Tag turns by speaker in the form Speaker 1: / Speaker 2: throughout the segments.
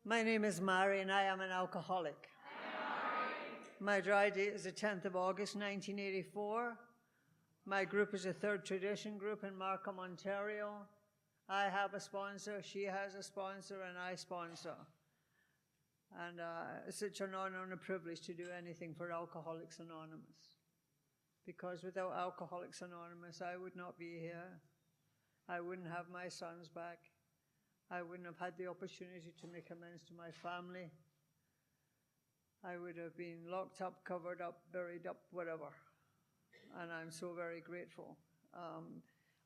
Speaker 1: My name is Mary, and I am an alcoholic. My dry date is the 10th of August, 1984. My group is a Third Tradition group in Markham, Ontario. I have a sponsor, she has a sponsor, and I sponsor. And it's such an honor and a privilege to do anything for Alcoholics Anonymous. Because without Alcoholics Anonymous, I would not be here. I wouldn't have my sons back. I wouldn't have had the opportunity to make amends to my family. I would have been locked up, covered up, buried up, whatever. And I'm so very grateful.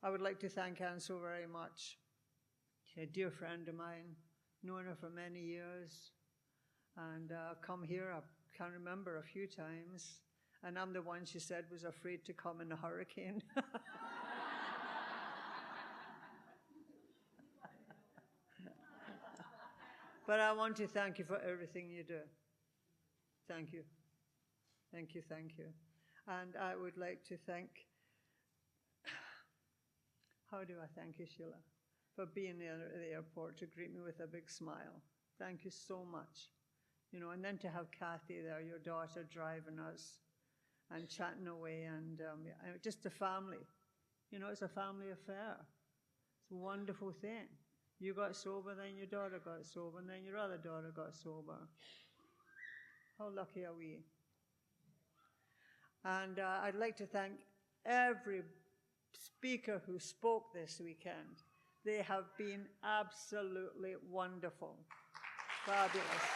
Speaker 1: I would like to thank Anne so very much. She's a dear friend of mine, known her for many years. And I've come here, I can't remember, a few times. And I'm the one she said was afraid to come in a hurricane. But I want to thank you for everything you do. Thank you. Thank you, thank you. And I would like to thank, how do I thank you, Sheila, for being there at the airport to greet me with a big smile. Thank you so much. You know, and then to have Kathy there, your daughter, driving us and chatting away, and just a family. You know, it's a family affair. It's a wonderful thing. You got sober, then your daughter got sober, and then your other daughter got sober. How lucky are we? And I'd like to thank every speaker who spoke this weekend. They have been absolutely wonderful. Fabulous.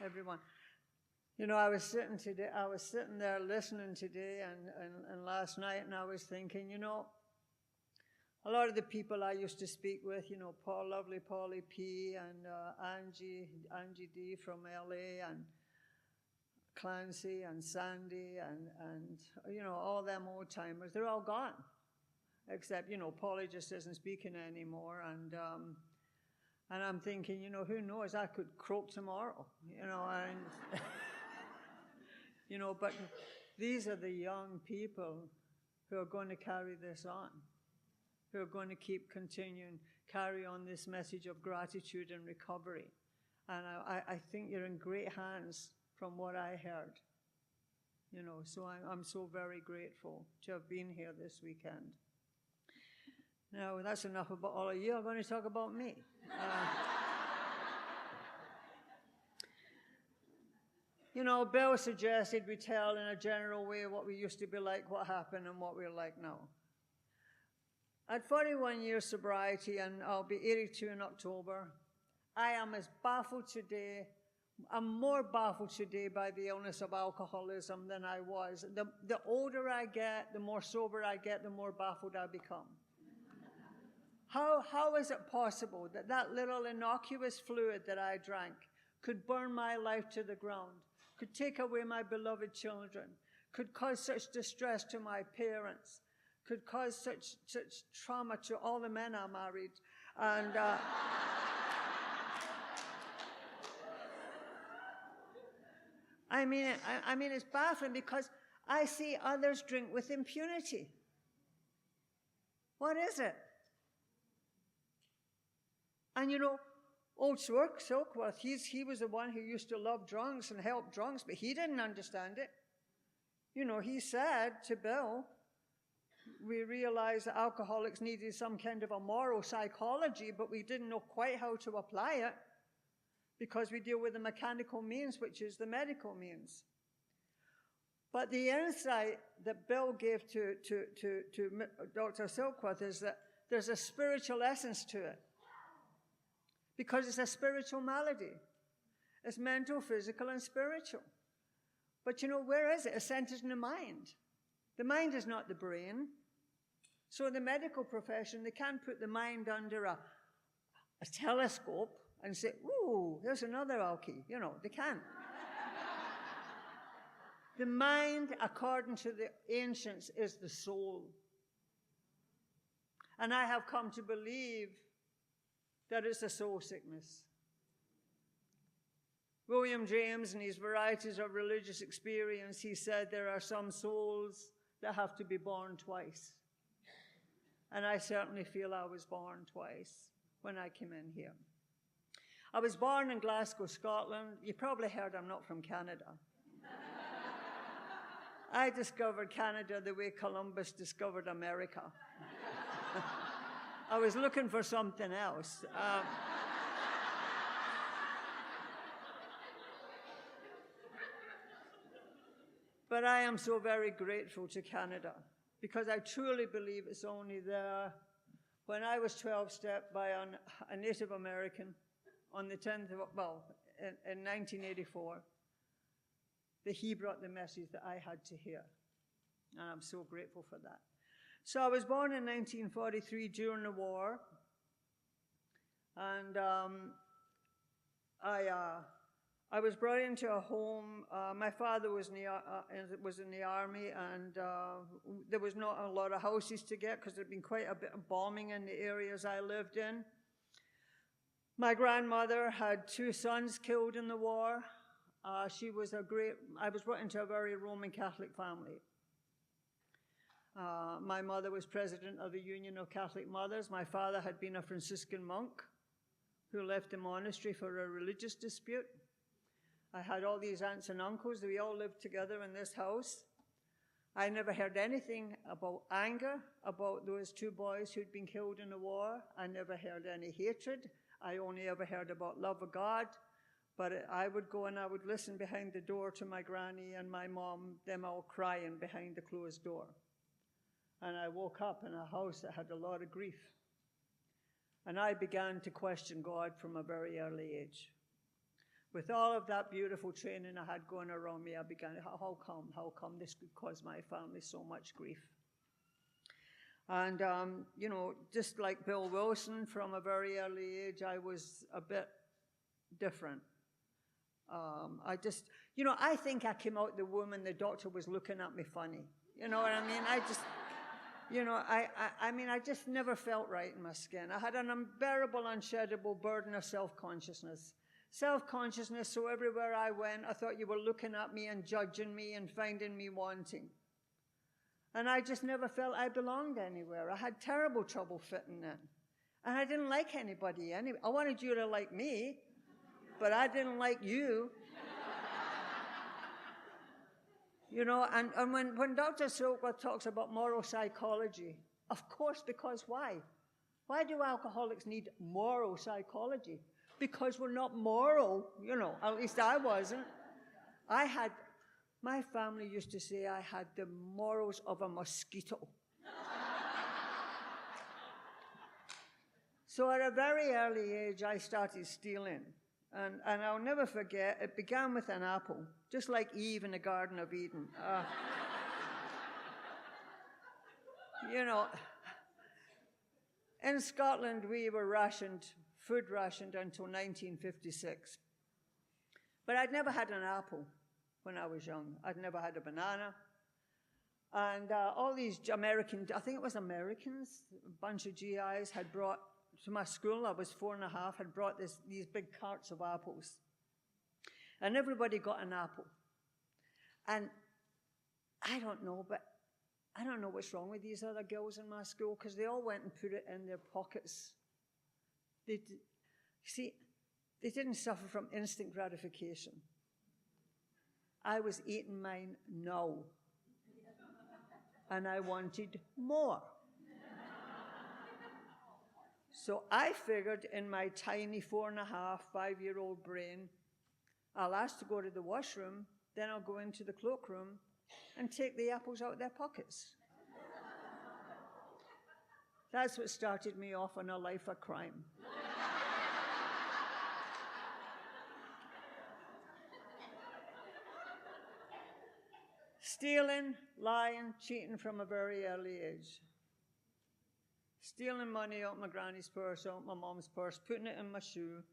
Speaker 1: Everyone. You know, I was sitting there listening today and last night, and I was thinking, you know, a lot of the people I used to speak with, you know, Paul Lovely, Paulie P, and Angie D from LA, and Clancy and Sandy, and you know, all them old timers, they're all gone. Except, you know, Paulie just isn't speaking anymore, and I'm thinking, you know, who knows, I could croak tomorrow, you know, and you know, but these are the young people who are going to carry this on, who are going to carry on this message of gratitude and recovery. And I think you're in great hands from what I heard. You know, so I'm so very grateful to have been here this weekend. Now, that's enough about all of you. I'm going to talk about me. You know, Bill suggested we tell in a general way what we used to be like, what happened, and what we're like now. At 41 years sobriety, and I'll be 82 in October, I am as baffled today. I'm more baffled today by the illness of alcoholism than I was. The older I get, the more sober I get, the more baffled I become. How is it possible that that little innocuous fluid that I drank could burn my life to the ground, could take away my beloved children, could cause such distress to my parents, could cause such trauma to all the men I married, and I mean, it's baffling because I see others drink with impunity. What is it? And you know, old Silkworth, he was the one who used to love drunks and help drunks, but he didn't understand it. You know, he said to Bill, we realized that alcoholics needed some kind of a moral psychology, but we didn't know quite how to apply it because we deal with the mechanical means, which is the medical means. But the insight that Bill gave to Dr. Silkworth is that there's a spiritual essence to it. Because it's a spiritual malady. It's mental, physical, and spiritual. But you know, where is it? It's centered in the mind. The mind is not the brain. So in the medical profession, they can't put the mind under a telescope and say, ooh, there's another alky. You know, they can't. The mind, according to the ancients, is the soul. And I have come to believe that it's a soul sickness. William James, in his Varieties of Religious Experience, he said there are some souls that have to be born twice. And I certainly feel I was born twice when I came in here. I was born in Glasgow, Scotland. You probably heard I'm not from Canada. I discovered Canada the way Columbus discovered America. I was looking for something else. But I am so very grateful to Canada because I truly believe it's only there. When I was 12-stepped by a Native American on the 10th of, in 1984, that he brought the message that I had to hear. And I'm so grateful for that. So I was born in 1943 during the war. And I was brought into a home. My father was in the army, and there was not a lot of houses to get because there had been quite a bit of bombing in the areas I lived in. My grandmother had 2 sons killed in the war. I was brought into a very Roman Catholic family. My mother was president of the Union of Catholic Mothers. My father had been a Franciscan monk who left the monastery for a religious dispute. I had all these aunts and uncles. We all lived together in this house. I never heard anything about anger about those 2 boys who'd been killed in the war. I never heard any hatred. I only ever heard about love of God. But I would go and I would listen behind the door to my granny and my mom, them all crying behind the closed door. And I woke up in a house that had a lot of grief. And I began to question God from a very early age. With all of that beautiful training I had going around me, I began, how come this could cause my family so much grief? And, just like Bill Wilson, from a very early age, I was a bit different. I think I came out the womb and the doctor was looking at me funny. You know what I mean? I just never felt right in my skin. I had an unbearable, unsheddable burden of self-consciousness. Self-consciousness, so everywhere I went, I thought you were looking at me and judging me and finding me wanting. And I just never felt I belonged anywhere. I had terrible trouble fitting in. And I didn't like anybody anyway. I wanted you to like me, but I didn't like you. And when Dr. Silkworth talks about moral psychology, of course, because why? Why do alcoholics need moral psychology? Because we're not moral, at least I wasn't. My family used to say I had the morals of a mosquito. So at a very early age, I started stealing. And I'll never forget, it began with an apple, just like Eve in the Garden of Eden. In Scotland, we were food rationed until 1956. But I'd never had an apple when I was young. I'd never had a banana. And all these Americans, a bunch of GIs had brought to my school, I was 4.5, had brought these big carts of apples. And everybody got an apple. And I don't know what's wrong with these other girls in my school, because they all went and put it in their pockets. They didn't suffer from instant gratification. I was eating mine now. And I wanted more. So I figured in my tiny 4.5, 5-year-old brain, I'll ask to go to the washroom, then I'll go into the cloakroom and take the apples out of their pockets. That's what started me off on a life of crime. Stealing, lying, cheating from a very early age. Stealing money out my granny's purse, out my mom's purse, putting it in my shoe,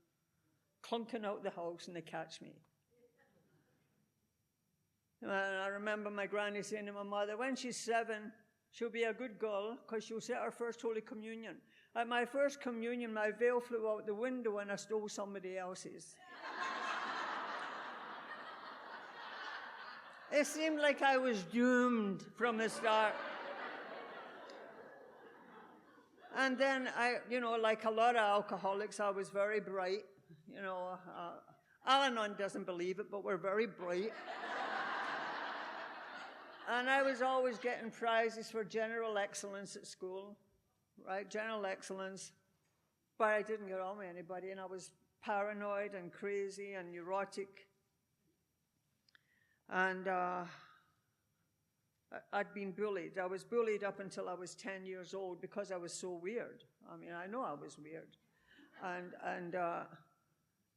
Speaker 1: clunking out the house, and they catch me. And I remember my granny saying to my mother, when she's 7, she'll be a good girl because she'll say her first Holy Communion. At my first communion, my veil flew out the window and I stole somebody else's. It seemed like I was doomed from the start. And then like a lot of alcoholics, I was very bright. Al-Anon doesn't believe it, but we're very bright. And I was always getting prizes for general excellence at school, right? General excellence. But I didn't get on with anybody, and I was paranoid and crazy and neurotic. And I'd been bullied. I was bullied up until I was 10 years old because I was so weird. I mean, I know I was weird.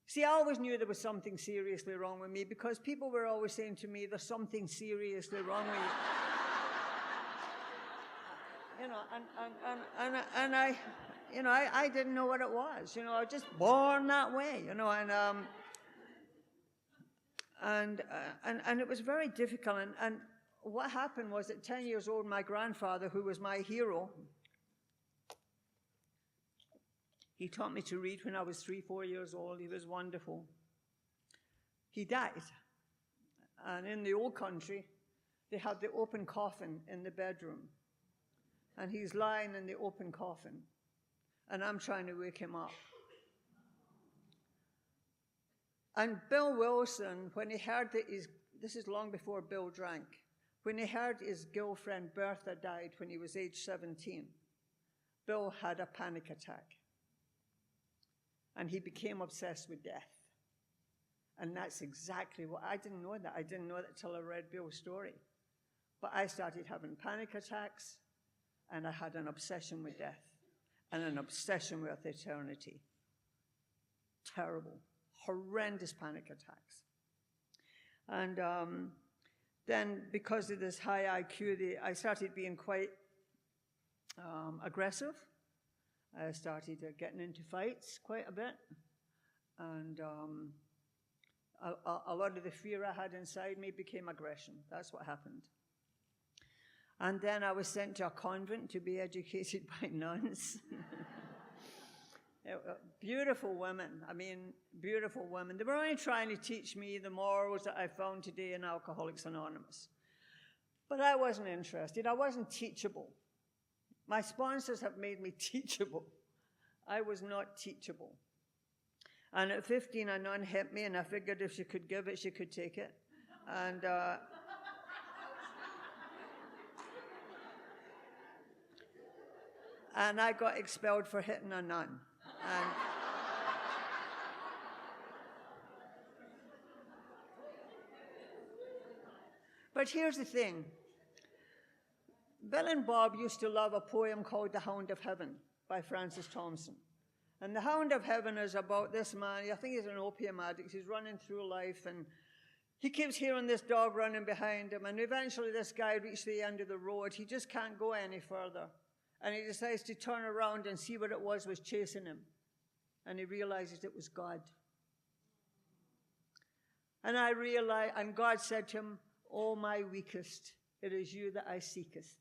Speaker 1: See, I always knew there was something seriously wrong with me because people were always saying to me, there's something seriously wrong with you. I didn't know what it was. I was just born that way, and it was very difficult. And what happened was at 10 years old, my grandfather, who was my hero, he taught me to read when I was 3, 4 years old. He was wonderful. He died. And in the old country, they had the open coffin in the bedroom. And he's lying in the open coffin. And I'm trying to wake him up. And Bill Wilson, when he heard that this is long before Bill drank, when he heard his girlfriend Bertha died when he was age 17, Bill had a panic attack. And he became obsessed with death. And that's exactly what, I didn't know that. I didn't know that until I read Bill's story. But I started having panic attacks, and I had an obsession with death, and an obsession with eternity. Terrible, horrendous panic attacks. And then because of this high IQ, I started being quite aggressive. I started getting into fights quite a bit. And a lot of the fear I had inside me became aggression. That's what happened. And then I was sent to a convent to be educated by nuns. Beautiful women. I mean, beautiful women. They were only trying to teach me the morals that I found today in Alcoholics Anonymous. But I wasn't interested. I wasn't teachable. My sponsors have made me teachable. I was not teachable. And at 15, a nun hit me, and I figured if she could give it, she could take it. And and I got expelled for hitting a nun. But here's the thing. Bill and Bob used to love a poem called The Hound of Heaven by Francis Thompson. And The Hound of Heaven is about this man. I think he's an opium addict. He's running through life, and he keeps hearing this dog running behind him. And eventually this guy reached the end of the road. He just can't go any further. And he decides to turn around and see what it was chasing him. And he realizes it was God. And and God said to him, "O my weakest, it is you that I seekest."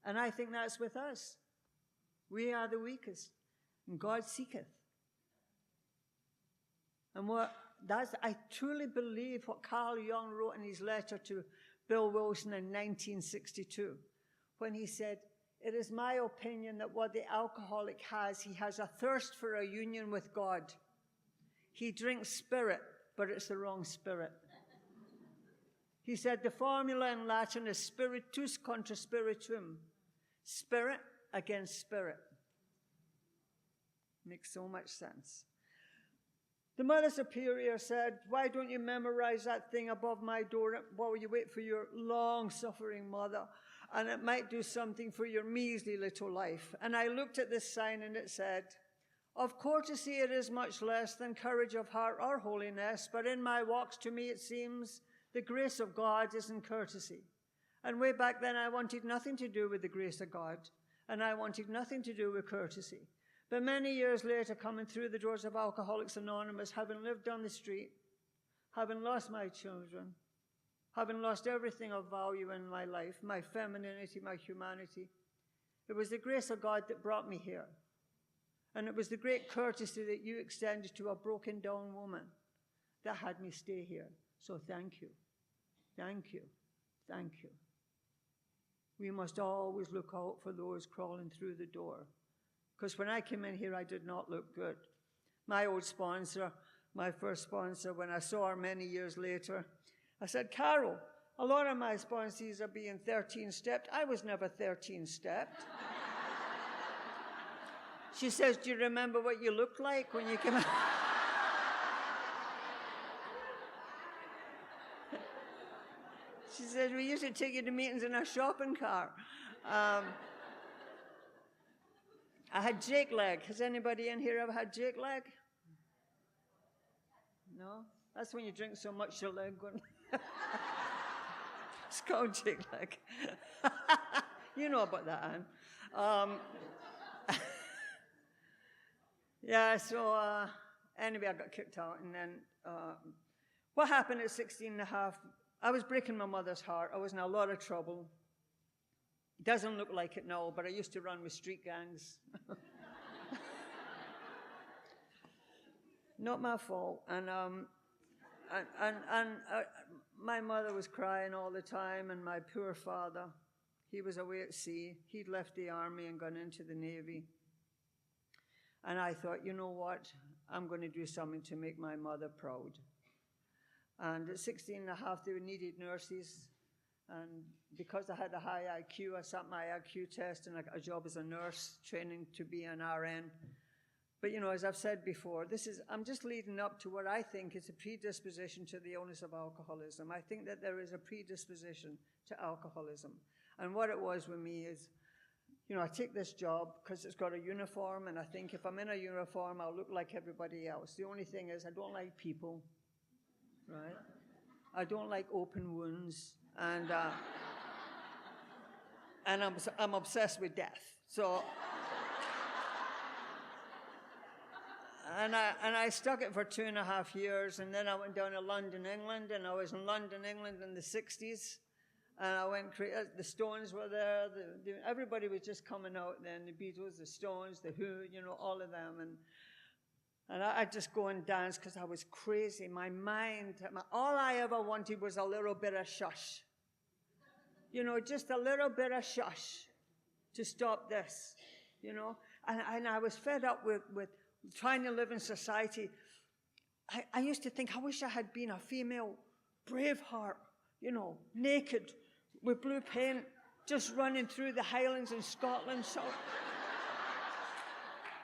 Speaker 1: And I think that's with us. We are the weakest, and God seeketh. And I truly believe what Carl Jung wrote in his letter to Bill Wilson in 1962, when he said, "It is my opinion that what the alcoholic has, he has a thirst for a union with God. He drinks spirit, but it's the wrong spirit." He said the formula in Latin is spiritus contra spiritum. Spirit against spirit. Makes so much sense. The Mother Superior said, "Why don't you memorize that thing above my door while you wait for your long-suffering mother? And it might do something for your measly little life." And I looked at this sign, and it said, "Of courtesy it is much less than courage of heart or holiness, but in my walks to me it seems the grace of God is in courtesy." And way back then I wanted nothing to do with the grace of God, and I wanted nothing to do with courtesy. But many years later, coming through the doors of Alcoholics Anonymous, having lived on the street, having lost my children, having lost everything of value in my life, my femininity, my humanity, it was the grace of God that brought me here. And it was the great courtesy that you extended to a broken down woman that had me stay here. So thank you. Thank you. Thank you. We must always look out for those crawling through the door Because when I came in here, I did not look good. My old sponsor, my first sponsor, when I saw her many years later, I said, Carol, a lot of my sponsees are being 13-stepped. I was never 13-stepped. She says, do you remember what you looked like when you came out? She says, we used to take you to meetings in a shopping car. I had Jake leg. Has anybody in here ever had Jake leg? No? That's when you drink so much your leg going. It's called Jake leg. You know about that, Anne. Yeah, so anyway, I got kicked out. And then what happened at 16 and a half, I was breaking my mother's heart. I was in a lot of trouble. It doesn't look like it now, but I used to run with street gangs. Not my fault. And my mother was crying all the time, and my poor father, he was away at sea. He'd left the army and gone into the Navy. And I thought, you know what? I'm going to do something to make my mother proud. And at 16 and a half, they needed nurses. And because I had a high IQ, I sat my IQ test and I got a job as a nurse, training to be an RN. But, you know, as I've said before, I'm just leading up to what I think is a predisposition to the illness of alcoholism. I think that there is a predisposition to alcoholism. And what it was with me is, you know, I take this job because it's got a uniform, and I think if I'm in a uniform, I'll look like everybody else. The only thing is I don't like people, right? I don't like open wounds, and I'm obsessed with death. So, and I stuck it for 2.5 years, and then I went down to London, England, and I was in London, England in the 60s. And I went crazy. The Stones were there. Everybody was just coming out then. The Beatles, the Stones, the Who, you know, all of them. And I'd just go and dance because I was crazy. My mind, all I ever wanted was a little bit of shush. You know, just a little bit of shush to stop this, you know. And I was fed up with trying to live in society. I used to think, I wish I had been a female Braveheart, you know, naked, with blue paint, just running through the Highlands in Scotland, so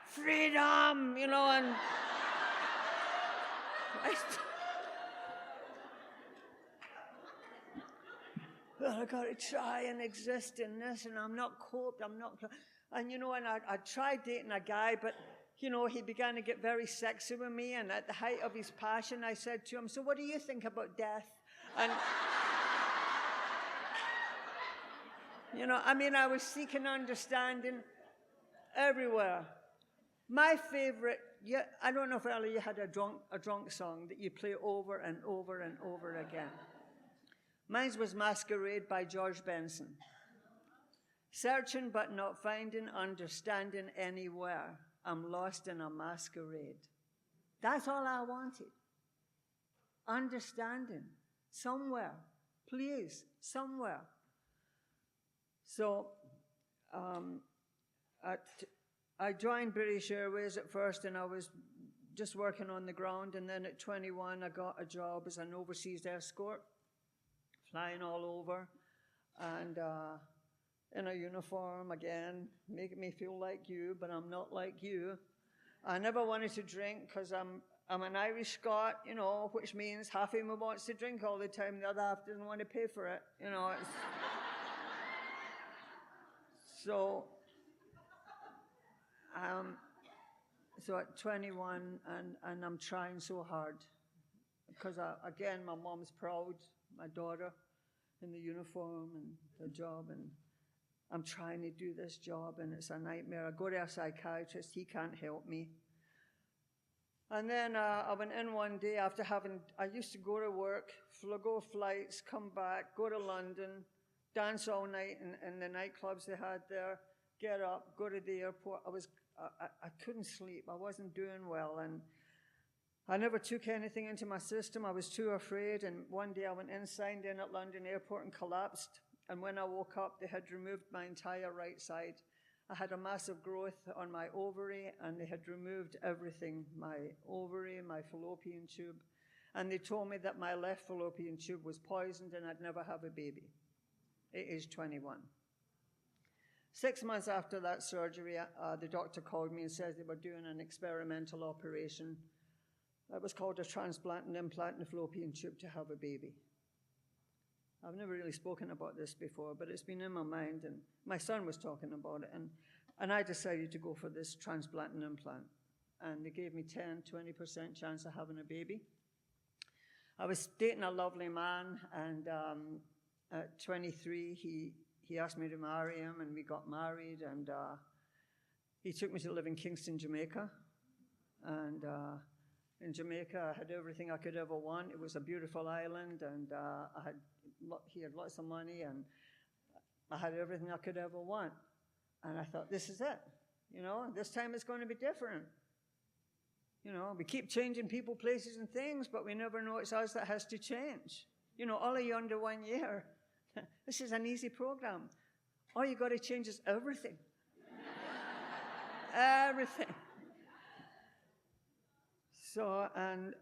Speaker 1: freedom, you know, and I got to try and exist in this, and I'm not coped, and you know, and I tried dating a guy, but you know, he began to get very sexy with me, and at the height of his passion, I said to him, so what do you think about death? And you know, I mean, I was seeking understanding everywhere. My favorite, I don't know if earlier you had a drunk song that you play over and over and over again. Mine was Masquerade by George Benson. Searching but not finding, understanding anywhere. I'm lost in a masquerade. That's all I wanted. Understanding. Somewhere. Please. Somewhere. So, I joined British Airways at first, and I was just working on the ground, and then at 21 I got a job as an overseas escort, flying all over, and in a uniform again, making me feel like you, but I'm not like you. I never wanted to drink because I'm an Irish Scot, you know, which means half of me wants to drink all the time, the other half doesn't want to pay for it, you know. So at 21, and I'm trying so hard because, again, my mom's proud, my daughter in the uniform and the job, and I'm trying to do this job, and it's a nightmare. I go to a psychiatrist, he can't help me. And then I went in one day after I used to go to work, go flights, come back, go to London, dance all night in the nightclubs they had there, get up, go to the airport. I couldn't sleep. I wasn't doing well, and I never took anything into my system. I was too afraid, and one day I went signed in at London Airport and collapsed, and when I woke up, they had removed my entire right side. I had a massive growth on my ovary, and they had removed everything, my ovary, my fallopian tube, and they told me that my left fallopian tube was poisoned and I'd never have a baby at age 21. 6 months after that surgery, the doctor called me and said they were doing an experimental operation that was called a transplant and implant in the fallopian tube to have a baby. I've never really spoken about this before, but it's been in my mind, and my son was talking about it, and I decided to go for this transplant and implant. And they gave me 10-20% chance of having a baby. I was dating a lovely man, and at 23, he asked me to marry him, and we got married, and he took me to live in Kingston, Jamaica. And in Jamaica, I had everything I could ever want. It was a beautiful island, and he had lots of money, and I had everything I could ever want. And I thought, this is it. This time it's going to be different. We keep changing people, places, and things, but we never know it's us that has to change. All of you under 1 year, this is an easy program. All you got to change is everything. Everything. So, and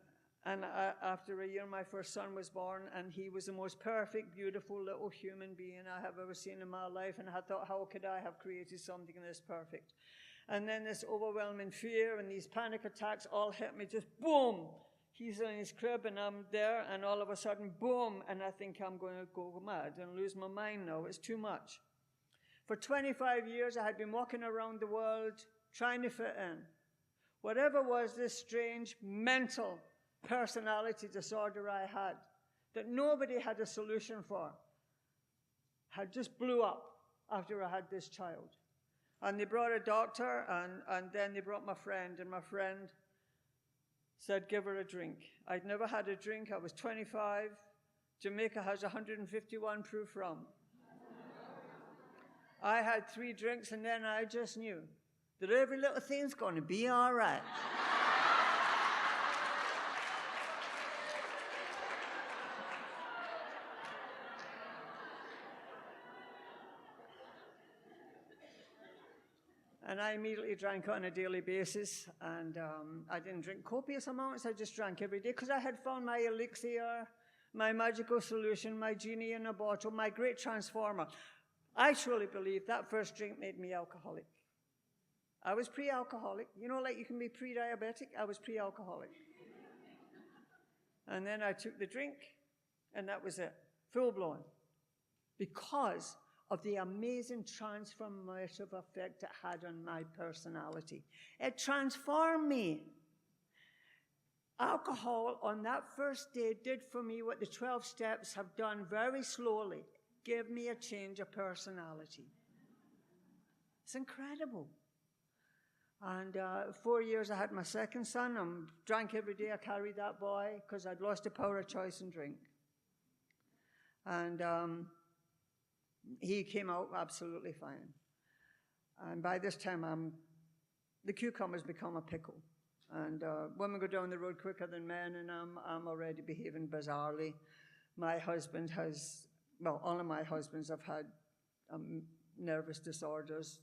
Speaker 1: after a year, my first son was born, and he was the most perfect, beautiful little human being I have ever seen in my life. And I thought, how could I have created something this perfect? And then this overwhelming fear and these panic attacks all hit me, just boom. He's in his crib, and I'm there, and all of a sudden, boom, and I think I'm going to go mad and lose my mind now. It's too much. For 25 years, I had been walking around the world trying to fit in. Whatever was this strange mental personality disorder I had, that nobody had a solution for, had just blew up after I had this child. And they brought a doctor, and then they brought my friend, and my friend said, give her a drink. I'd never had a drink. I was 25. Jamaica has 151 proof rum. I had 3 drinks, and then I just knew that every little thing's going to be all right. And I immediately drank on a daily basis, and I didn't drink copious amounts. I just drank every day because I had found my elixir, my magical solution, my genie in a bottle, my great transformer. I truly believe that first drink made me alcoholic. I was pre-alcoholic. Like you can be pre-diabetic? I was pre-alcoholic. And then I took the drink, and that was it, full-blown, because of the amazing transformative effect it had on my personality. It transformed me. Alcohol on that first day did for me what the 12 steps have done very slowly. Give me a change of personality. It's incredible. And 4 years I had my second son. I drank every day. I carried that boy because I'd lost the power of choice and drink. And he came out absolutely fine. And by this time, the cucumber's become a pickle. And women go down the road quicker than men, and I'm already behaving bizarrely. My husband has, all of my husbands have had nervous disorders.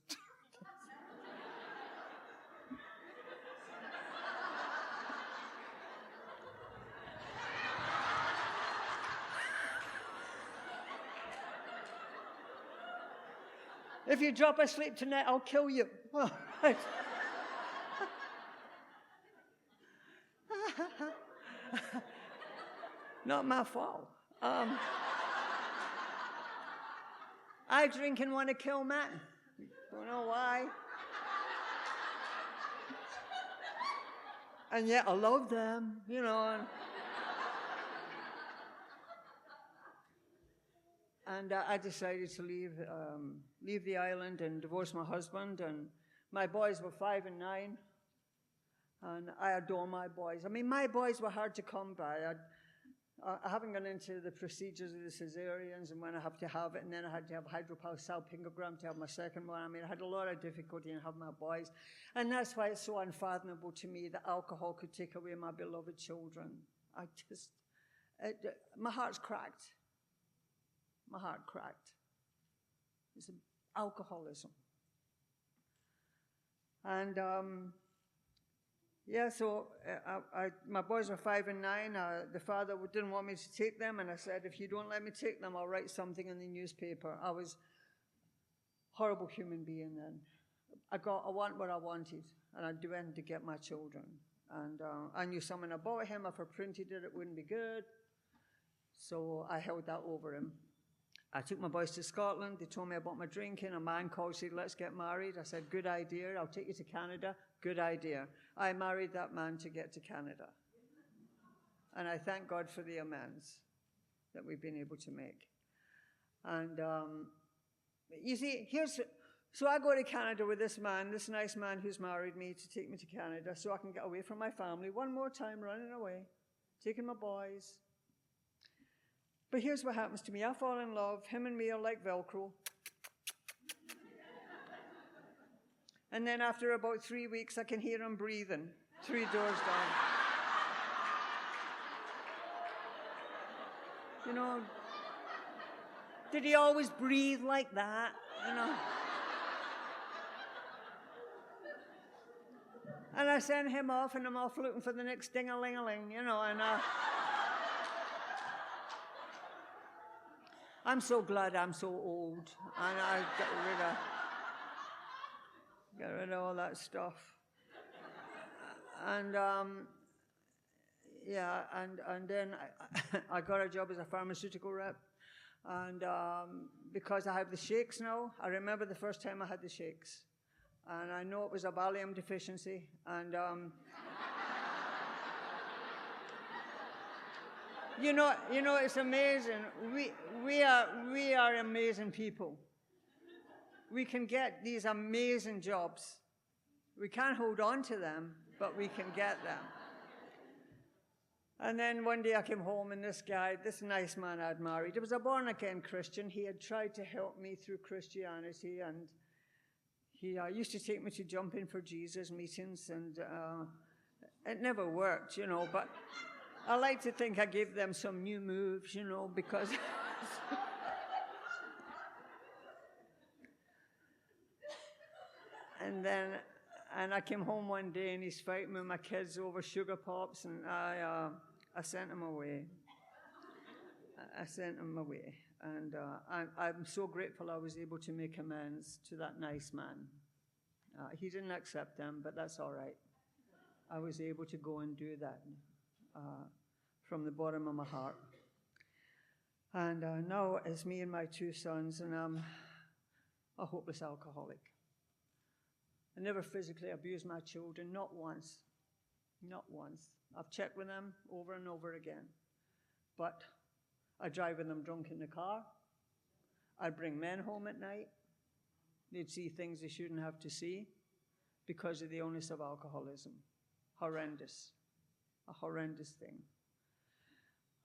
Speaker 1: If you drop asleep tonight, I'll kill you. Oh, right. Not my fault. I drink and want to kill men. Don't know why. And yet I love them, And I decided to leave the island and divorce my husband. And my boys were 5 and 9. And I adore my boys. I mean, my boys were hard to come by. I haven't gone into the procedures of the cesareans and when I have to have it. And then I had to have hydrosalpingogram to have my second one. I mean, I had a lot of difficulty in having my boys. And that's why it's so unfathomable to me that alcohol could take away my beloved children. My heart's cracked. My heart cracked. It's alcoholism. And so my boys were 5 and 9. The father didn't want me to take them, and I said, if you don't let me take them, I'll write something in the newspaper. I was a horrible human being then. I want what I wanted, and I do anything to get my children. And I knew something about him. If I printed it, it wouldn't be good. So I held that over him. I took my boys to Scotland. They told me about my drinking. A man called, said, let's get married. I said, good idea. I'll take you to Canada. Good idea. I married that man to get to Canada. And I thank God for the amends that we've been able to make. And you see, so I go to Canada with this man, this nice man who's married me, to take me to Canada so I can get away from my family one more time, running away, taking my boys. But here's what happens to me. I fall in love. Him and me are like Velcro. And then after about 3 weeks, I can hear him breathing 3 doors down. You know, did he always breathe like that? You know? And I send him off, and I'm off looking for the next ding-a-ling-a-ling, you know, and I'm so glad I'm so old, and I get rid of all that stuff. And and then I got a job as a pharmaceutical rep, and because I have the shakes now, I remember the first time I had the shakes, and I know it was a Valium deficiency, and You know, it's amazing. We are amazing people. We can get these amazing jobs. We can't hold on to them, but we can get them. And then one day I came home, and this nice man I'd married, he was a born-again Christian. He had tried to help me through Christianity, and he used to take me to Jump In for Jesus meetings, and it never worked, you know, but I like to think I gave them some new moves, you know, because and I came home one day, and he's fighting with my kids over sugar pops, and I sent him away. I sent him away, and I'm so grateful I was able to make amends to that nice man. He didn't accept them, but that's all right. I was able to go and do that from the bottom of my heart. And now it's me and my 2 sons, and I'm a hopeless alcoholic. I never physically abused my children, not once. Not once. I've checked with them over and over again. But I drive with them drunk in the car. I'd bring men home at night. They'd see things they shouldn't have to see because of the illness of alcoholism. Horrendous. A horrendous thing.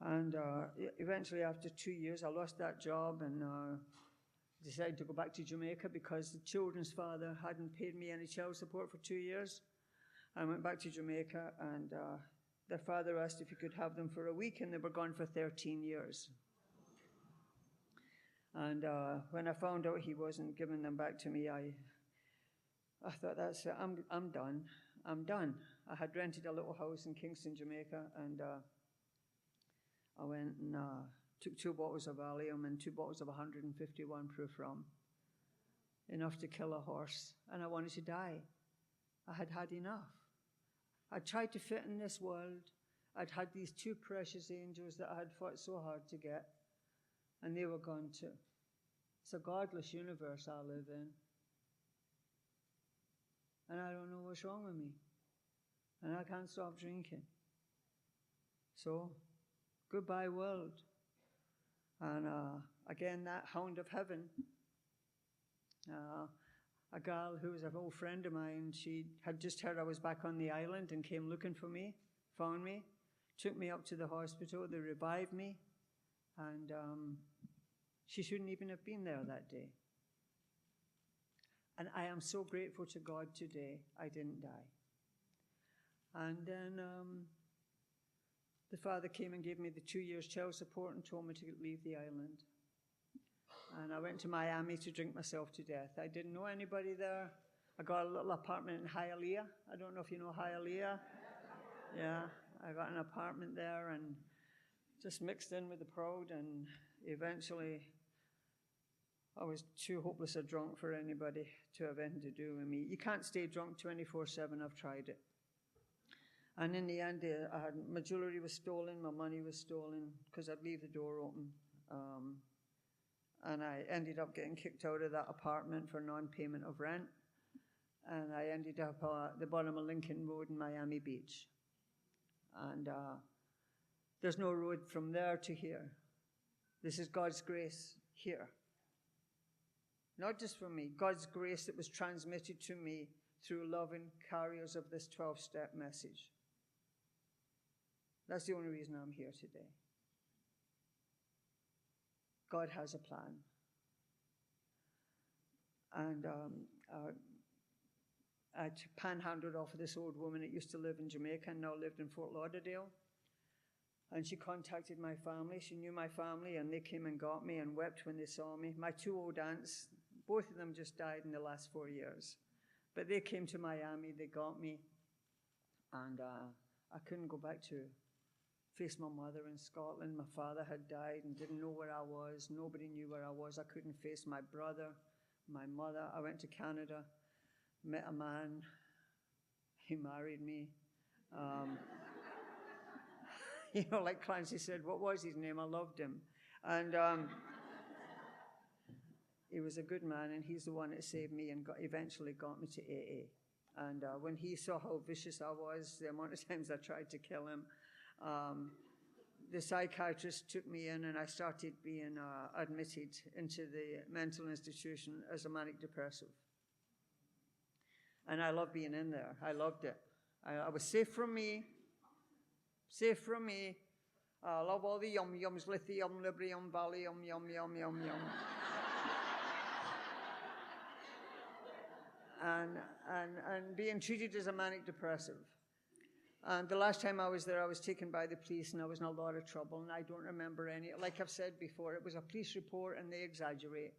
Speaker 1: And eventually, after 2 years, I lost that job and decided to go back to Jamaica because the children's father hadn't paid me any child support for 2 years. I went back to Jamaica, and their father asked if he could have them for a week, and they were gone for 13 years. And when I found out he wasn't giving them back to me, I thought, that's it. I'm done. I'm done. I had rented a little house in Kingston, Jamaica, and I went and took 2 bottles of Valium and 2 bottles of 151 proof rum, enough to kill a horse, and I wanted to die. I had had enough. I tried to fit in this world. I'd had these 2 precious angels that I had fought so hard to get, and they were gone too. It's a godless universe I live in, and I don't know what's wrong with me, and I can't stop drinking. So, goodbye world. And again, that hound of heaven, a gal who was an old friend of mine, she had just heard I was back on the island and came looking for me, found me, took me up to the hospital. They revived me, and she shouldn't even have been there that day. And I am so grateful to God today I didn't die. And then the father came and gave me the 2 years child support and told me to leave the island. And I went to Miami to drink myself to death. I didn't know anybody there. I got a little apartment in Hialeah. I don't know if you know Hialeah. Yeah, I got an apartment there and just mixed in with the crowd, and eventually I was too hopeless a drunk for anybody to have anything to do with me. You can't stay drunk 24/7. I've tried it. And in the end, my jewelry was stolen, my money was stolen, because I'd leave the door open. And I ended up getting kicked out of that apartment for non-payment of rent. And I ended up at the bottom of Lincoln Road in Miami Beach. And there's no road from there to here. This is God's grace here. Not just for me, God's grace that was transmitted to me through loving carriers of this 12-step message. That's the only reason I'm here today. God has a plan. And I panhandled off of this old woman that used to live in Jamaica and now lived in Fort Lauderdale. And she contacted my family. She knew my family, and they came and got me and wept when they saw me. My two old aunts, both of them just died in the last 4 years. But they came to Miami, they got me, and I couldn't go back to face my mother in Scotland. My father had died and didn't know where I was. Nobody knew where I was. I couldn't face my brother, my mother. I went to Canada, met a man. He married me. You know, like Clancy said, what was his name? I loved him. And he was a good man, and he's the one that saved me and eventually got me to AA. And when he saw how vicious I was, the amount of times I tried to kill him, the psychiatrist took me in, and I started being admitted into the mental institution as a manic depressive. And I loved being in there. I loved it. I was safe from me. Safe from me. I love all the yum-yums, lithium, librium, valium, yum, yum, yum, yum. and being treated as a manic depressive. And the last time I was there, I was taken by the police, and I was in a lot of trouble, and I don't remember any. Like I've said before, it was a police report, and they exaggerate.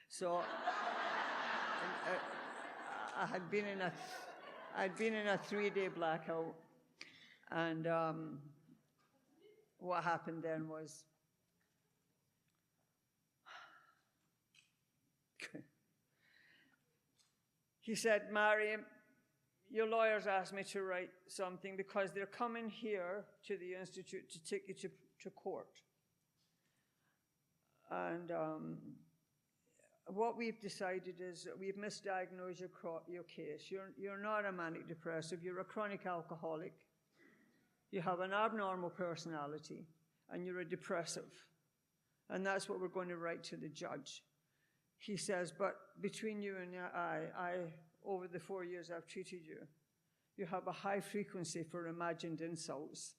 Speaker 1: So I'd been in a 3-day blackout, and what happened then was he said, Mary, your lawyers asked me to write something because they're coming here to the Institute to take you to court. And what we've decided is that we've misdiagnosed your case. You're not a manic depressive, you're a chronic alcoholic. You have an abnormal personality, and you're a depressive. And that's what we're going to write to the judge. He says, but between you and I, over the 4 years I've treated you, you have a high frequency for imagined insults.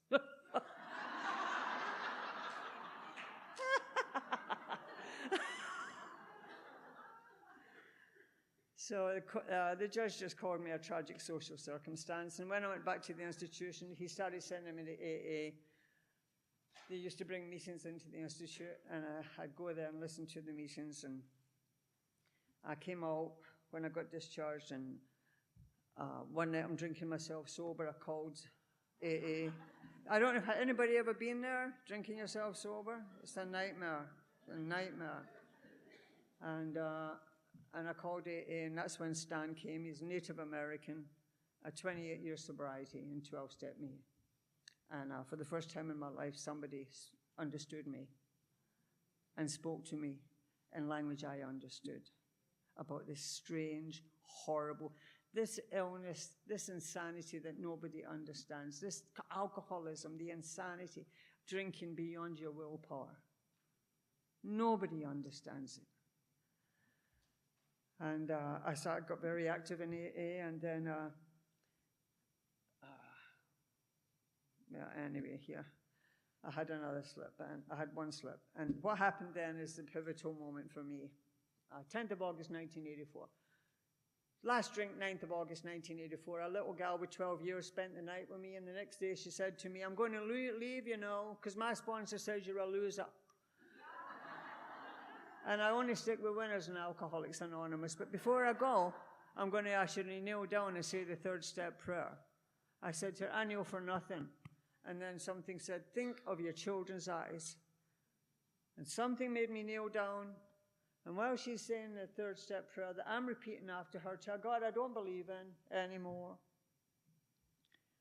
Speaker 1: So the judge just called me a tragic social circumstance. And when I went back to the institution, he started sending me to AA. They used to bring meetings into the institute, and I'd go there and listen to the meetings. And I came out when I got discharged, and one night I'm drinking myself sober. I called AA. I don't know, has anybody ever been there, drinking yourself sober? It's a nightmare. It's a nightmare. And I called AA, and that's when Stan came. He's Native American, a 28-year sobriety in 12-step me. And for the first time in my life, somebody understood me and spoke to me in language I understood about this strange, horrible, this illness, this insanity that nobody understands, this alcoholism, the insanity, drinking beyond your willpower. Nobody understands it. And I got very active in AA, and then, anyway, here, I had another slip, and I had one slip. And what happened then is the pivotal moment for me. 10th of August, 1984. Last drink, 9th of August, 1984. A little gal with 12 years spent the night with me, and the next day she said to me, I'm going to leave, you know, because my sponsor says you're a loser. And I only stick with winners in Alcoholics Anonymous. But before I go, I'm going to ask you to kneel down and say the third step prayer. I said to her, I kneel for nothing. And then something said, think of your children's eyes. And something made me kneel down. And while she's saying the third step prayer that I'm repeating after her, to God I don't believe in anymore,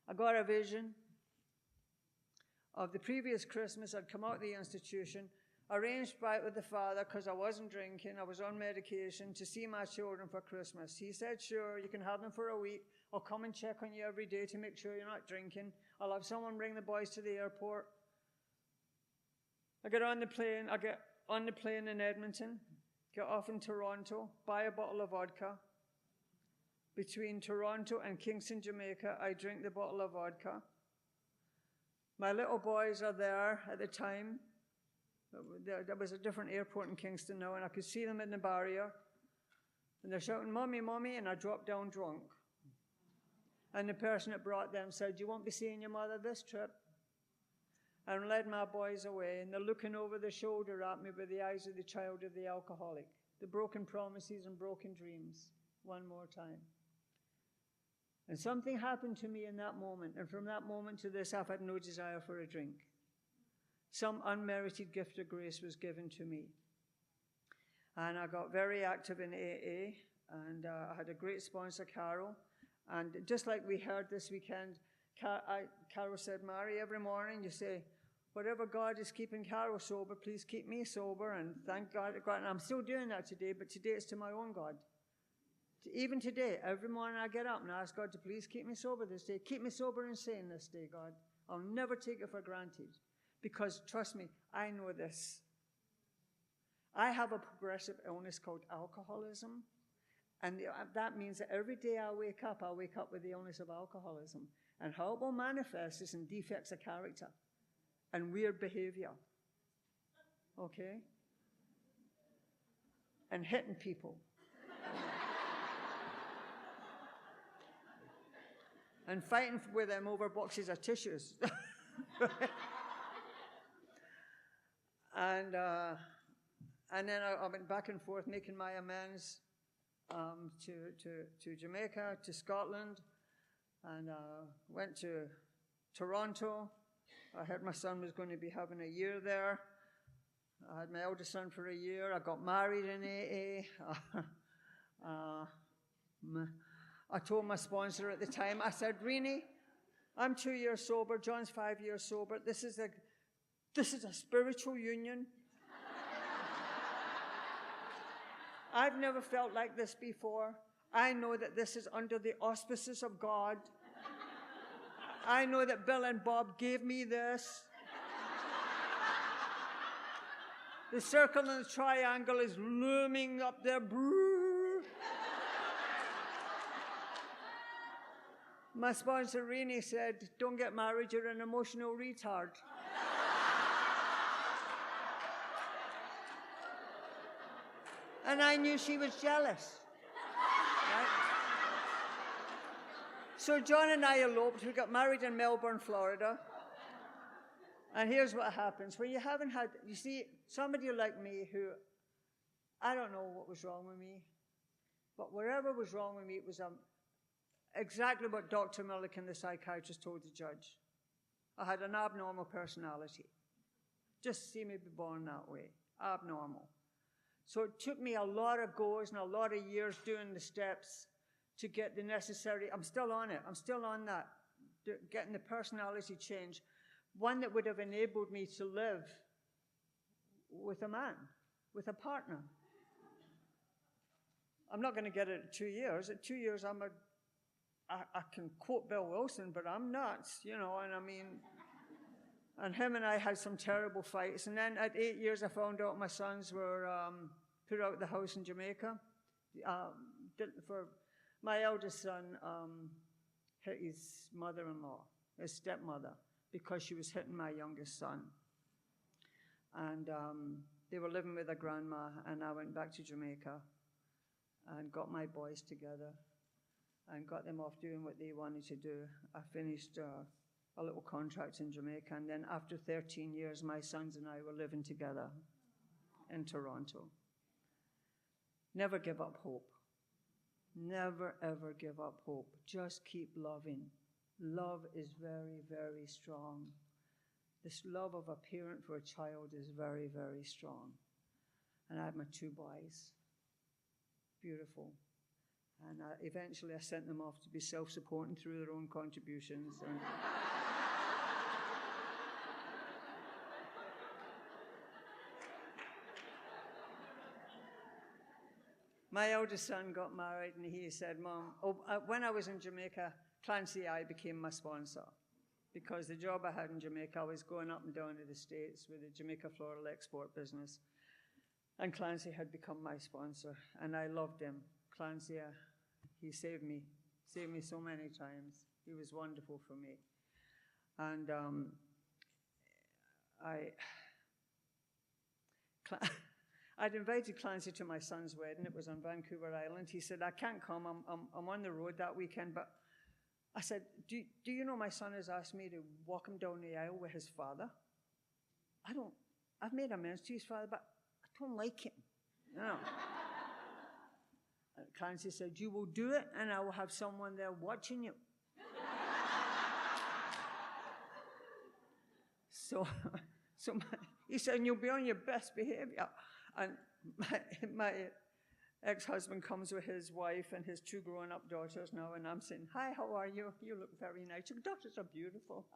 Speaker 1: I got a vision of the previous Christmas. I'd come out of the institution, arranged by it with the father because I wasn't drinking, I was on medication, to see my children for Christmas. He said, sure, you can have them for a week. I'll come and check on you every day to make sure you're not drinking. I'll have someone bring the boys to the airport. I get on the plane in Edmonton, get off in Toronto, buy a bottle of vodka. Between Toronto and Kingston, Jamaica, I drink the bottle of vodka. My little boys are there at the time. There was a different airport in Kingston now, and I could see them in the barrier. And they're shouting, Mommy, Mommy, and I dropped down drunk. And the person that brought them said, you won't be seeing your mother this trip. And led my boys away, and they're looking over their shoulder at me with the eyes of the child of the alcoholic. The broken promises and broken dreams. One more time. And something happened to me in that moment, and from that moment to this, I've had no desire for a drink. Some unmerited gift of grace was given to me. And I got very active in AA, and I had a great sponsor, Carol. And just like we heard this weekend, Carol said, Mary, every morning you say, whatever God is keeping Carol sober, please keep me sober. And thank God. And I'm still doing that today, but today it's to my own God. Even today, every morning I get up and ask God to please keep me sober this day. Keep me sober and sane this day, God. I'll never take it for granted. Because, trust me, I know this. I have a progressive illness called alcoholism. And that means that every day I wake up with the illness of alcoholism. And how it will manifest is in defects of character and weird behavior. Okay? And hitting people. And fighting with them over boxes of tissues. And then I went back and forth making my amends to Jamaica, to Scotland, and went to Toronto. I heard my son was going to be having a year there. I had my eldest son for a year. I got married in AA. I told my sponsor at the time, I said, Renee, I'm 2 years sober, John's 5 years sober. This is a spiritual union. I've never felt like this before. I know that this is under the auspices of God. I know that Bill and Bob gave me this. The circle and the triangle is looming up there. My sponsor, Renee, said, don't get married, you're an emotional retard. And I knew she was jealous. Right? So John and I eloped. We got married in Melbourne, Florida. And here's what happens. When you haven't had, you see, somebody like me who, I don't know what was wrong with me, but whatever was wrong with me, it was exactly what Dr. Millikan, the psychiatrist, told the judge. I had an abnormal personality. Just see me be born that way. Abnormal. So it took me a lot of goes and a lot of years doing the steps to get the necessary, I'm still on it, I'm still on that, getting the personality change, one that would have enabled me to live with a man, with a partner. I'm not going to get it at 2 years. At 2 years, I can quote Bill Wilson, but I'm nuts, you know, and I mean, and him and I had some terrible fights. And then at 8 years, I found out my sons were put out of the house in Jamaica. For my eldest son hit his mother-in-law, his stepmother, because she was hitting my youngest son. And they were living with their grandma, and I went back to Jamaica and got my boys together and got them off doing what they wanted to do. I finished a little contract in Jamaica, and then after 13 years, my sons and I were living together in Toronto. Never give up hope. Never, ever give up hope. Just keep loving. Love is very, very strong. This love of a parent for a child is very, very strong. And I had my 2 boys. Beautiful. And eventually I sent them off to be self-supporting through their own contributions. And my eldest son got married, and he said, Mom, when I was in Jamaica, Clancy I became my sponsor. Because the job I had in Jamaica, I was going up and down to the States with the Jamaica Floral Export business. And Clancy had become my sponsor, and I loved him. Clancy, he saved me so many times. He was wonderful for me. And I'd invited Clancy to my son's wedding. It was on Vancouver Island. He said, I can't come. I'm on the road that weekend. But I said, do you know my son has asked me to walk him down the aisle with his father? I've made amends to his father, but I don't like him. No. Clancy said, you will do it, and I will have someone there watching you. He said, and you'll be on your best behavior. And my ex-husband comes with his wife and his 2 grown-up daughters now, and I'm saying, hi, how are you? You look very nice. Your daughters are beautiful.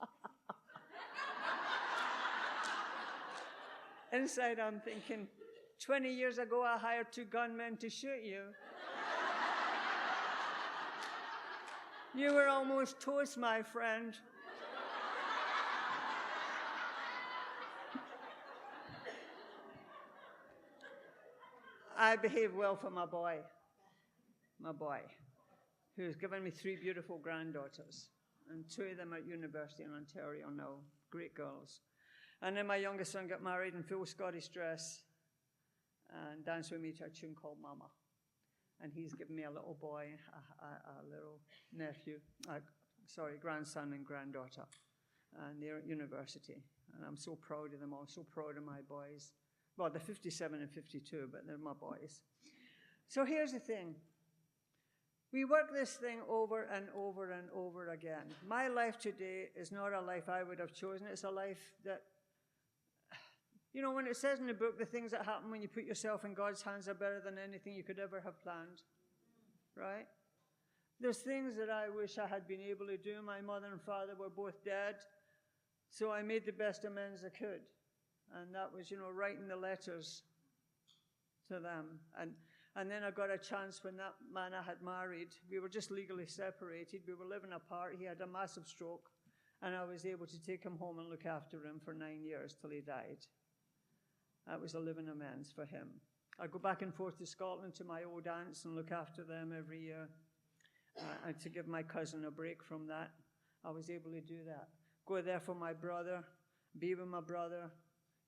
Speaker 1: Inside, I'm thinking, 20 years ago, I hired 2 gunmen to shoot you. You were almost toast, my friend. I behaved well for my boy, who's given me 3 beautiful granddaughters, and 2 of them at university in Ontario now, great girls. And then my youngest son got married in full Scottish dress and danced with me to a tune called Mama. And he's given me a little boy, a little nephew, grandson and granddaughter. And they're at university. And I'm so proud of them all, so proud of my boys. Well, they're 57 and 52, but they're my boys. So here's the thing. We work this thing over and over and over again. My life today is not a life I would have chosen. It's a life that, when it says in the book, the things that happen when you put yourself in God's hands are better than anything you could ever have planned, right? There's things that I wish I had been able to do. My mother and father were both dead, so I made the best amends I could. And that was, writing the letters to them. And then I got a chance when that man I had married. We were just legally separated. We were living apart. He had a massive stroke. And I was able to take him home and look after him for 9 years till he died. That was a living amends for him. I go back and forth to Scotland to my old aunts and look after them every year. And to give my cousin a break from that, I was able to do that. Go there for my brother, be with my brother.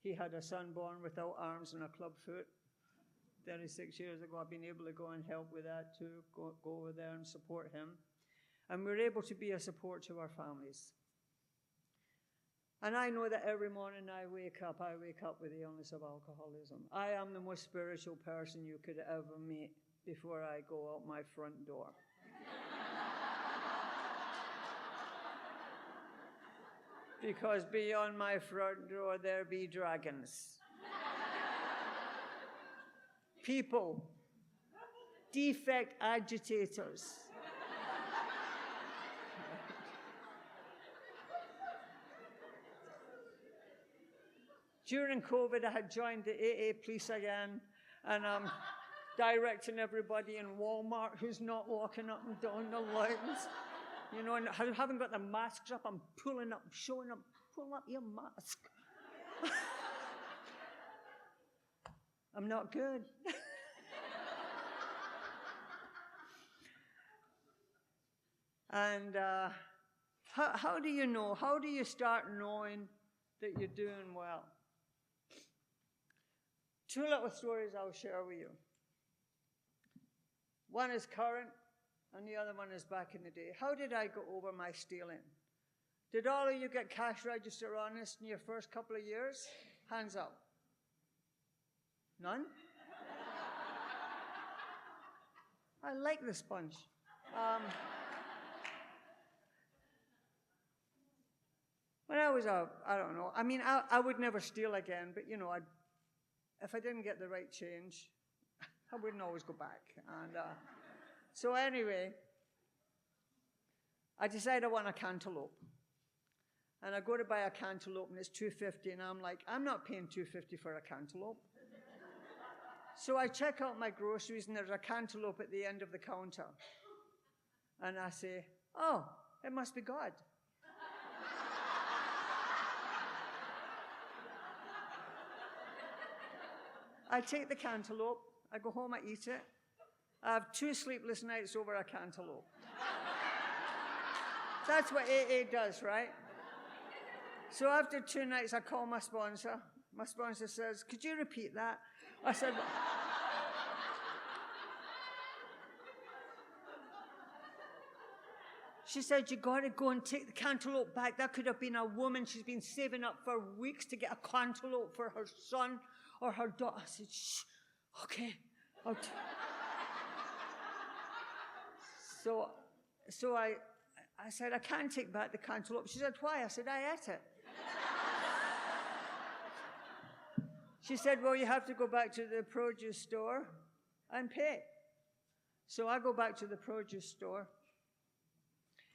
Speaker 1: He had a son born without arms and a club foot. 36 years ago, I've been able to go and help with that too, go over there and support him. And we're able to be a support to our families. And I know that every morning I wake up with the illness of alcoholism. I am the most spiritual person you could ever meet before I go out my front door. Because beyond my front door there be dragons. People, defect agitators. During COVID, I had joined the AA police again, and I'm directing everybody in Walmart who's not walking up and down the lines. And I haven't got the masks up, I'm pulling up, showing up, pull up your mask. I'm not good. And how do you know? How do you start knowing that you're doing well? 2 little stories I'll share with you. One is current, and the other one is back in the day. How did I go over my stealing? Did all of you get cash register honest in your first couple of years? Hands up. None? I like this bunch. When I was out, I don't know. I mean, I would never steal again, but, you know, if I didn't get the right change, I wouldn't always go back. And so anyway, I decided I want a cantaloupe. And I go to buy a cantaloupe, and it's $2.50, and I'm like, I'm not paying $2.50 for a cantaloupe. So I check out my groceries, and there's a cantaloupe at the end of the counter. And I say, oh, it must be God. I take the cantaloupe, I go home, I eat it. I have 2 sleepless nights over a cantaloupe. That's what AA does, right? So after 2 nights, I call my sponsor. My sponsor says, could you repeat that? I said, she said, you got to go and take the cantaloupe back. That could have been a woman. She's been saving up for weeks to get a cantaloupe for her son or her daughter. I said, shh, okay. So I said, I can't take back the cantaloupe. She said, why? I said, I ate it. She said, well, you have to go back to the produce store and pay. So I go back to the produce store,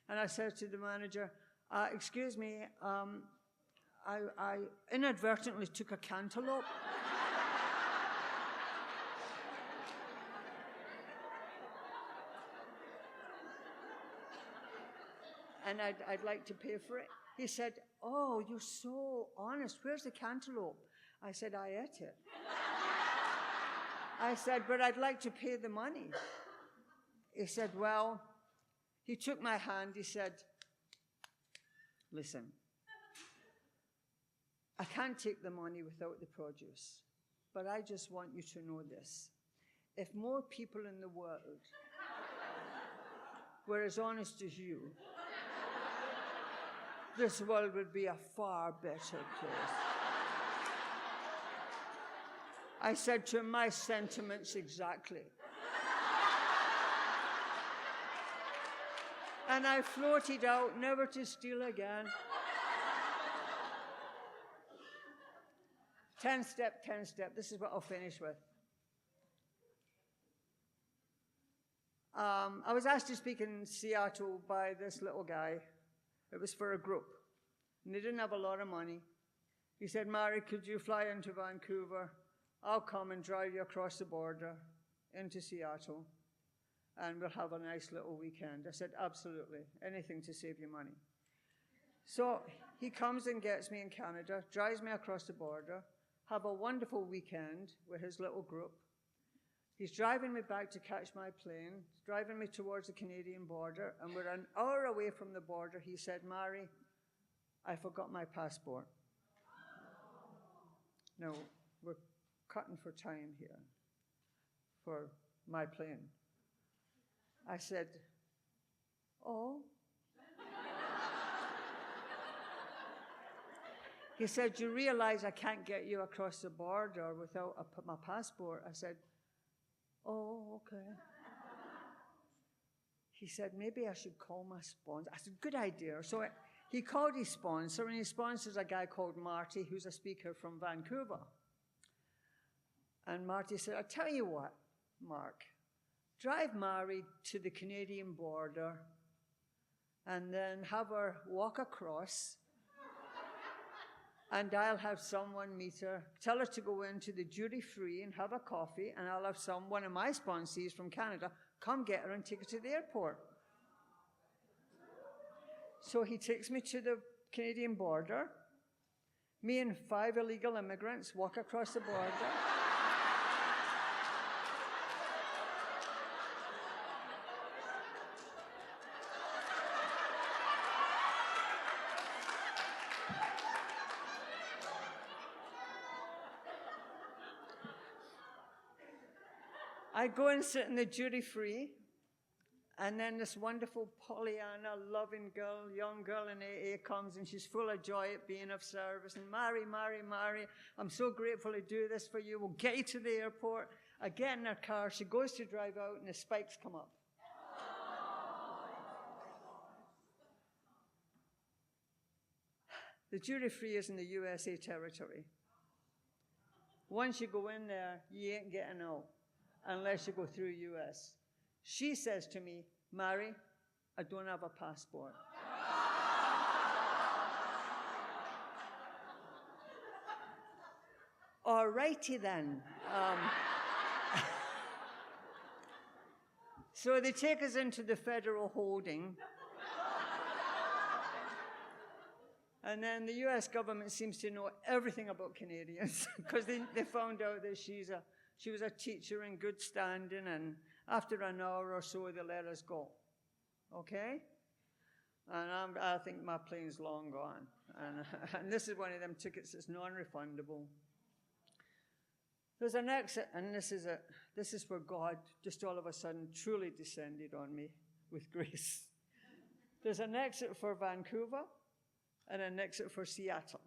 Speaker 1: and I said to the manager, excuse me, I inadvertently took a cantaloupe. And I'd like to pay for it. He said, oh, you're so honest. Where's the cantaloupe? I said, I ate it. I said, but I'd like to pay the money. He said, well, he took my hand. He said, listen, I can't take the money without the produce, but I just want you to know this. If more people in the world were as honest as you, this world would be a far better place. I said to him, my sentiments exactly. And I floated out, never to steal again. 10-step, 10-step. This is what I'll finish with. I was asked to speak in Seattle by this little guy. It was for a group, and they didn't have a lot of money. He said, Mary, could you fly into Vancouver? I'll come and drive you across the border into Seattle, and we'll have a nice little weekend. I said, absolutely, anything to save you money. So he comes and gets me in Canada, drives me across the border, have a wonderful weekend with his little group. He's driving me back to catch my plane, driving me towards the Canadian border, and we're an hour away from the border. He said, Mary, I forgot my passport. No, we're cutting for time here for my plane. I said, oh. He said, you realize I can't get you across the border without my passport? I said, oh, okay. He said, maybe I should call my sponsor. I said, good idea. So he called his sponsor, and his sponsor is a guy called Marty, who's a speaker from Vancouver. And Marty said, I'll tell you what, Mark, drive Mary to the Canadian border and then have her walk across, and I'll have someone meet her, tell her to go into the duty-free and have a coffee, and I'll have one of my sponsees from Canada come get her and take her to the airport. So he takes me to the Canadian border. Me and 5 illegal immigrants walk across the border. I go and sit in the duty-free, and then this wonderful Pollyanna, loving girl, young girl in AA comes, and she's full of joy at being of service. And Mary, Mary, Mary, I'm so grateful to do this for you. We'll get you to the airport. I get in her car, she goes to drive out, and the spikes come up. The duty-free is in the USA territory. Once you go in there, you ain't getting out unless you go through US. She says to me, Mary, I don't have a passport. All righty then. So they take us into the federal holding. And then the US government seems to know everything about Canadians because they found out that she was a teacher in good standing, and after an hour or so, they let us go. Okay? And I think my plane's long gone. And this is one of them tickets that's non-refundable. There's an exit, and this is where God just all of a sudden truly descended on me with grace. There's an exit for Vancouver and an exit for Seattle.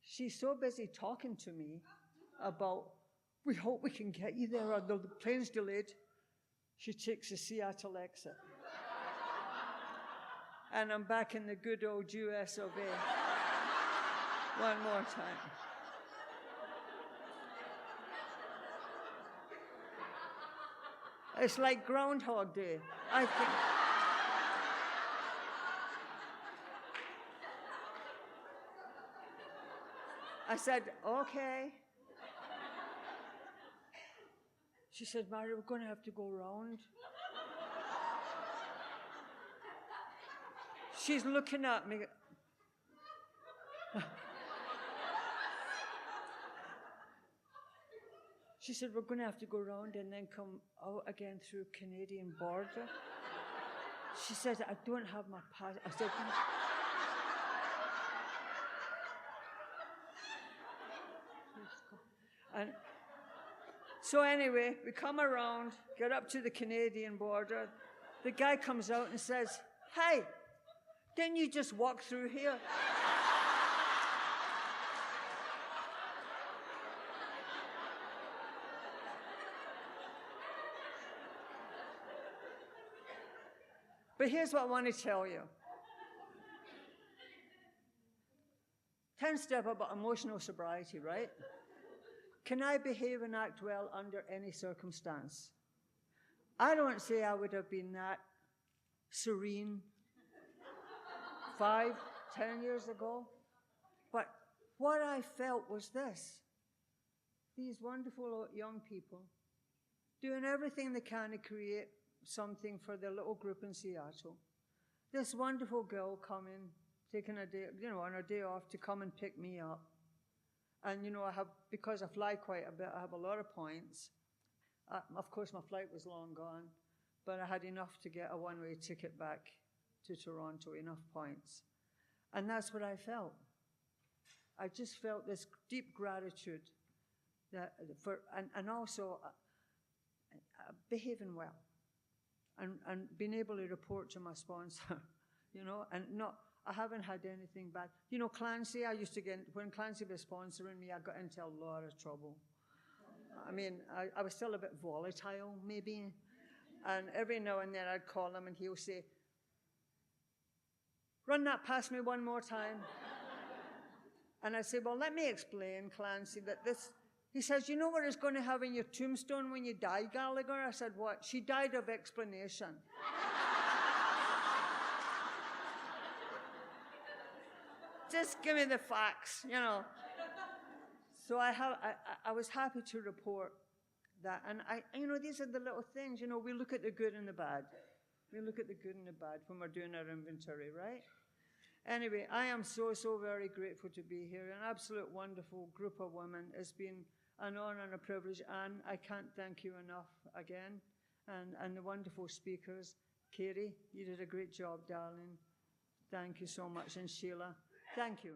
Speaker 1: She's so busy talking to me about, we hope we can get you there, or the plane's delayed. She takes the Seattle exit. And I'm back in the good old US of A. One more time. It's like Groundhog Day, I think. I said, okay. She said, Mary, we're going to have to go round. She's looking at me. She said, we're going to have to go round and then come out again through Canadian border. She said, I don't have my passport. I said, and so anyway, we come around, get up to the Canadian border. The guy comes out and says, hey, didn't you just walk through here? But here's what I want to tell you. 10-step about emotional sobriety, right? Can I behave and act well under any circumstance? I don't say I would have been that serene 5, 10 years ago, but what I felt was this. These wonderful young people doing everything they can to create something for their little group in Seattle. This wonderful girl coming, taking a day, on a day off to come and pick me up. And, because I fly quite a bit, I have a lot of points. Of course, my flight was long gone, but I had enough to get a one-way ticket back to Toronto, enough points. And that's what I felt. I just felt this deep gratitude and also behaving well. And being able to report to my sponsor, I haven't had anything bad. Clancy, when Clancy was sponsoring me, I got into a lot of trouble. I mean, I was still a bit volatile, maybe. And every now and then I'd call him and he'll say, run that past me one more time. And I say, well, let me explain, Clancy, that this... He says, you know what it's going to have in your tombstone when you die, Gallagher? I said, what? She died of explanation. Just give me the facts, So I was happy to report that. And these are the little things, we look at the good and the bad. We look at the good and the bad when we're doing our inventory, right? Anyway, I am so, so very grateful to be here. An absolute wonderful group of women. It's been an honor and a privilege, and I can't thank you enough again. And the wonderful speakers. Katie, you did a great job, darling. Thank you so much. And Sheila, thank you.